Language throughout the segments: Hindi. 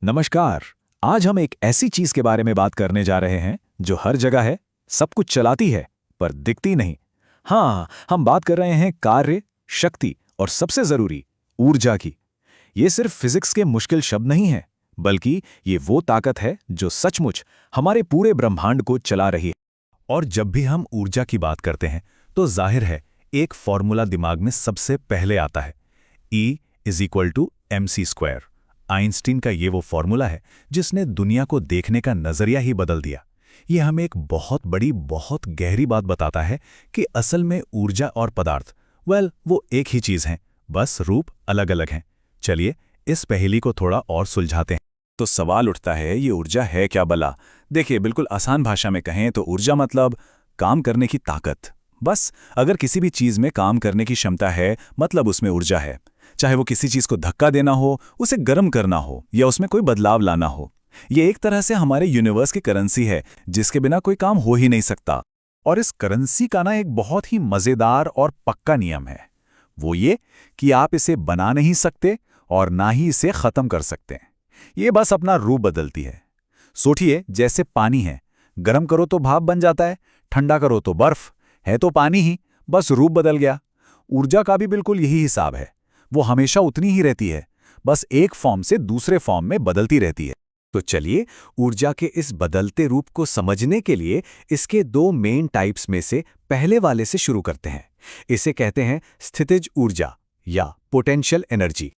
नमस्कार। आज हम एक ऐसी चीज के बारे में बात करने जा रहे हैं जो हर जगह है, सब कुछ चलाती है, पर दिखती नहीं। हाँ, हम बात कर रहे हैं कार्य, शक्ति और सबसे जरूरी ऊर्जा की। ये सिर्फ फिजिक्स के मुश्किल शब्द नहीं है, बल्कि ये वो ताकत है जो सचमुच हमारे पूरे ब्रह्मांड को चला रही है। और जब भी हम ऊर्जा की बात करते हैं तो जाहिर है एक फॉर्मूला दिमाग में सबसे पहले आता है, E=mc²। आइंस्टीन का ये वो फॉर्मूला है जिसने दुनिया को देखने का नजरिया ही बदल दिया। ये हमें एक बहुत बड़ी, बहुत गहरी बात बताता है कि असल में ऊर्जा और पदार्थ वो एक ही चीज हैं, बस रूप अलग अलग हैं। चलिए इस पहेली को थोड़ा और सुलझाते हैं। तो सवाल उठता है, ये ऊर्जा है क्या भला? देखिए, बिल्कुल आसान भाषा में कहें तो ऊर्जा मतलब काम करने की ताकत। बस अगर किसी भी चीज में काम करने की क्षमता है, मतलब उसमें ऊर्जा है। चाहे वो किसी चीज को धक्का देना हो, उसे गर्म करना हो या उसमें कोई बदलाव लाना हो। ये एक तरह से हमारे यूनिवर्स की करेंसी है, जिसके बिना कोई काम हो ही नहीं सकता। और इस करेंसी का एक बहुत ही मजेदार और पक्का नियम है। वो ये कि आप इसे बना नहीं सकते और ना ही इसे खत्म कर सकते। ये बस अपना रूप बदलती है। सोचिए, जैसे पानी है, गर्म करो तो भाप बन जाता है, ठंडा करो तो बर्फ, है तो पानी ही, बस रूप बदल गया। ऊर्जा का भी बिल्कुल यही हिसाब है। वो हमेशा उतनी ही रहती है, बस एक फॉर्म से दूसरे फॉर्म में बदलती रहती है। तो चलिए, ऊर्जा के इस बदलते रूप को समझने के लिए इसके दो मेन टाइप्स में से पहले वाले से शुरू करते हैं। इसे कहते हैं स्थितिज ऊर्जा या पोटेंशियल एनर्जी।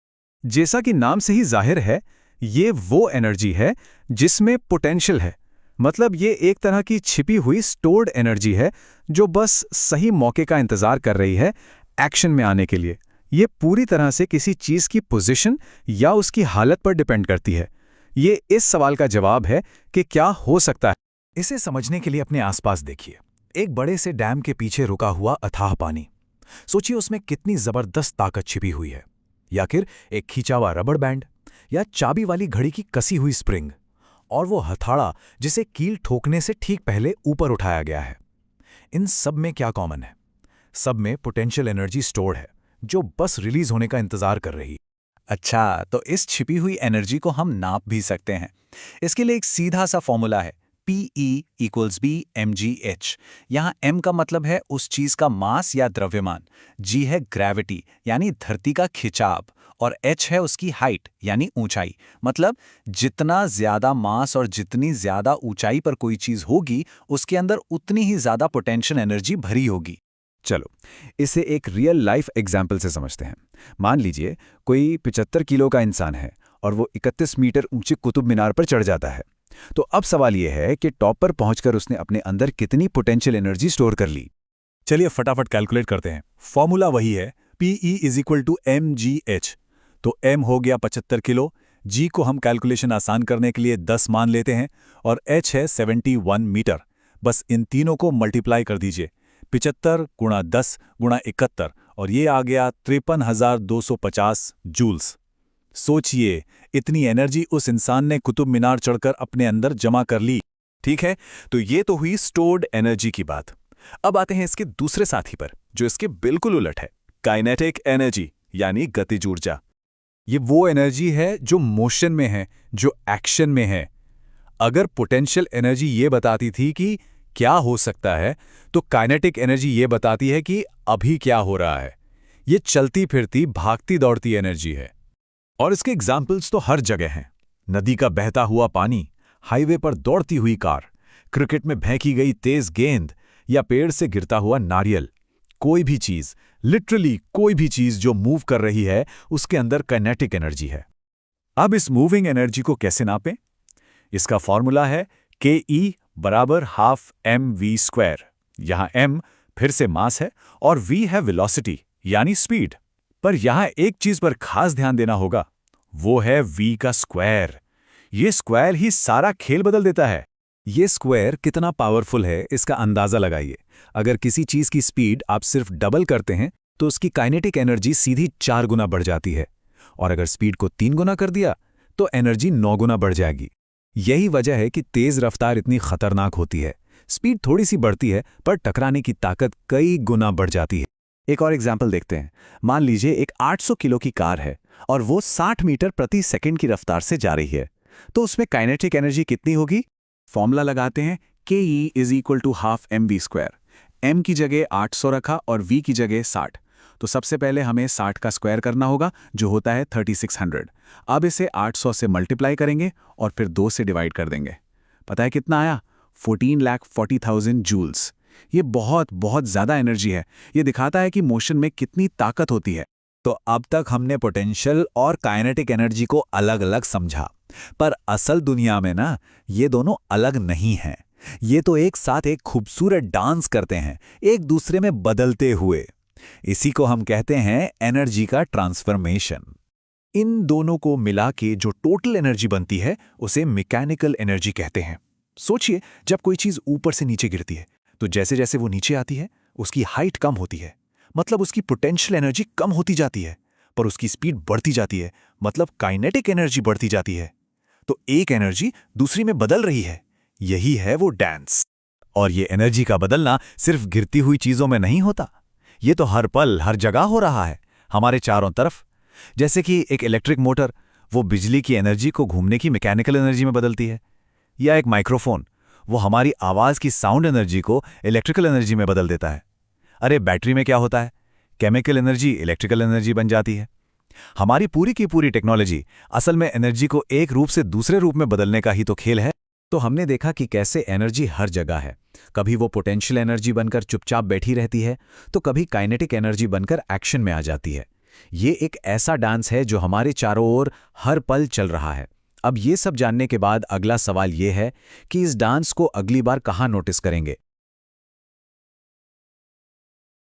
जैसा कि नाम से ही जाहिर है, ये वो एनर्जी है जिसमें पोटेंशियल है। मतलब ये एक तरह की छिपी हुई स्टोर्ड एनर्जी है जो बस सही मौके का इंतजार कर रही है एक्शन में आने के लिए। ये पूरी तरह से किसी चीज की पोजीशन या उसकी हालत पर डिपेंड करती है। ये इस सवाल का जवाब है कि क्या हो सकता है। इसे समझने के लिए अपने आसपास देखिए। एक बड़े से डैम के पीछे रुका हुआ अथाह पानी। सोचिए उसमें कितनी जबरदस्त ताकत छिपी हुई है। या फिर एक खींचा हुआ रबड़ बैंड, या चाबी वाली घड़ी की कसी हुई स्प्रिंग, और वो हथौड़ा जिसे कील ठोकने से ठीक पहले ऊपर उठाया गया है। इन सब में क्या कॉमन है? सब में पोटेंशियल एनर्जी स्टोर्ड है, जो बस रिलीज होने का इंतजार कर रही है। अच्छा, तो इस छिपी हुई एनर्जी को हम नाप भी सकते हैं। इसके लिए एक सीधा सा फॉर्मूला है, PE=mgh। यहाँ m का मतलब है उस चीज का मास या द्रव्यमान, g है ग्रेविटी यानी धरती का खिंचाव, और h है उसकी हाइट यानी ऊंचाई। मतलब जितना ज्यादा मास और जितनी ज्यादा ऊंचाई पर कोई चीज होगी, उसके अंदर उतनी ही ज्यादा पोटेंशियल एनर्जी भरी होगी। चलो इसे एक रियल लाइफ एग्जाम्पल से समझते हैं। मान लीजिए कोई 75 किलो का इंसान है और वो 31 मीटर ऊंचे कुतुब मीनार पर चढ़ जाता है। तो अब सवाल यह है कि टॉप पर पहुंचकर उसने अपने अंदर कितनी पोटेंशियल एनर्जी स्टोर कर ली। चलिए फटाफट कैलकुलेट करते हैं। फॉर्मूला वही है, PE=mgh। तो m हो गया 75 किलो, g को हम कैलकुलेशन आसान करने के लिए 10 मान लेते हैं, और h है 71 मीटर। बस इन तीनों को मल्टीप्लाई कर दीजिए, 75 गुणा 10 गुणा 71, और ये आ गया 53,250 जूल्स। सोचिए, इतनी एनर्जी उस इंसान ने कुतुब मीनार चढ़कर अपने अंदर जमा कर ली। ठीक है, तो ये तो हुई स्टोर्ड एनर्जी की बात। अब आते हैं इसके दूसरे साथी पर, जो इसके बिल्कुल उलट है, काइनेटिक एनर्जी यानी गतिज ऊर्जा। ये वो एनर्जी है जो मोशन में है, जो एक्शन में है। अगर पोटेंशियल एनर्जी ये बताती थी कि क्या हो सकता है, तो काइनेटिक एनर्जी ये बताती है कि अभी क्या हो रहा है। ये चलती फिरती, भागती दौड़ती एनर्जी है। और इसके एग्जाम्पल्स तो हर जगह हैं। नदी का बहता हुआ पानी, हाईवे पर दौड़ती हुई कार, क्रिकेट में फेंकी गई तेज गेंद, या पेड़ से गिरता हुआ नारियल। कोई भी चीज, लिटरली कोई भी चीज जो मूव कर रही है, उसके अंदर काइनेटिक एनर्जी है। अब इस मूविंग एनर्जी को कैसे नापें? इसका फॉर्मूला है KE=12mv²। यहां m फिर से मास है और v है वेलोसिटी यानी स्पीड। पर यहां एक चीज पर खास ध्यान देना होगा, वो है v का स्क्वायर। ये स्क्वायर ही सारा खेल बदल देता है। ये स्क्वायर कितना पावरफुल है, इसका अंदाजा लगाइए। अगर किसी चीज की स्पीड आप सिर्फ डबल करते हैं तो उसकी काइनेटिक एनर्जी सीधी 4 गुना बढ़ जाती है, और अगर स्पीड को 3 गुना कर दिया तो एनर्जी 9 गुना बढ़ जाएगी। यही वजह है कि तेज रफ्तार इतनी खतरनाक होती है। स्पीड थोड़ी सी बढ़ती है, पर टकराने की ताकत कई गुना बढ़ जाती है। एक और एग्जाम्पल देखते हैं। मान लीजिए एक 800 किलो की कार है और वो 60 मीटर प्रति सेकंड की रफ्तार से जा रही है। तो उसमें काइनेटिक एनर्जी कितनी होगी? फॉर्मूला लगाते हैं, ke = ½ mv²। m की जगह 800 रखा और v की जगह 60। तो सबसे पहले हमें 60 का स्क्वायर करना होगा, जो होता है 3600। अब इसे 800 से मल्टीप्लाई करेंगे और फिर 2 से डिवाइड कर देंगे। पता है कितना आया? 14,40,000 जूल्स। ये बहुत बहुत ज़्यादा एनर्जी है। ये दिखाता है कि मोशन में कितनी ताकत होती है। तो अब तक हमने पोटेंशियल और काइनेटिक एनर्जी को अलग-अलग समझा, पर असल दुनिया में ना ये दोनों अलग नहीं हैं। ये तो एक साथ एक खूबसूरत डांस करते हैं, एक दूसरे में बदलते हुए। इसी को हम कहते हैं एनर्जी का ट्रांसफॉर्मेशन। इन दोनों को मिला के जो टोटल एनर्जी बनती है उसे मैकेनिकल एनर्जी कहते हैं। सोचिए, जब कोई चीज़ ऊपर से नीचे गिरती है तो जैसे जैसे वो नीचे आती है उसकी हाइट कम होती है, मतलब उसकी पोटेंशियल एनर्जी कम होती जाती है, पर उसकी स्पीड बढ़ती जाती है, मतलब काइनेटिक एनर्जी बढ़ती जाती है। तो एक एनर्जी दूसरी में बदल रही है, यही है वो डांस। और ये एनर्जी का बदलना सिर्फ गिरती हुई चीज़ों में नहीं होता, ये तो हर पल हर जगह हो रहा है, हमारे चारों तरफ। जैसे कि एक इलेक्ट्रिक मोटर, वो बिजली की एनर्जी को घूमने की मैकेनिकल एनर्जी में बदलती है, या एक माइक्रोफोन, वो हमारी आवाज़ की साउंड एनर्जी को इलेक्ट्रिकल एनर्जी में बदल देता है। अरे बैटरी में क्या होता है? केमिकल एनर्जी इलेक्ट्रिकल एनर्जी बन जाती है। हमारी पूरी की पूरी टेक्नोलॉजी असल में एनर्जी को एक रूप से दूसरे रूप में बदलने का ही तो खेल है। तो हमने देखा कि कैसे एनर्जी हर जगह है। कभी वो पोटेंशियल एनर्जी बनकर चुपचाप बैठी रहती है, तो कभी काइनेटिक एनर्जी बनकर एक्शन में आ जाती है। ये एक ऐसा डांस है जो हमारे चारों ओर हर पल चल रहा है। अब ये सब जानने के बाद अगला सवाल ये है कि इस डांस को अगली बार कहाँ नोटिस करेंगे।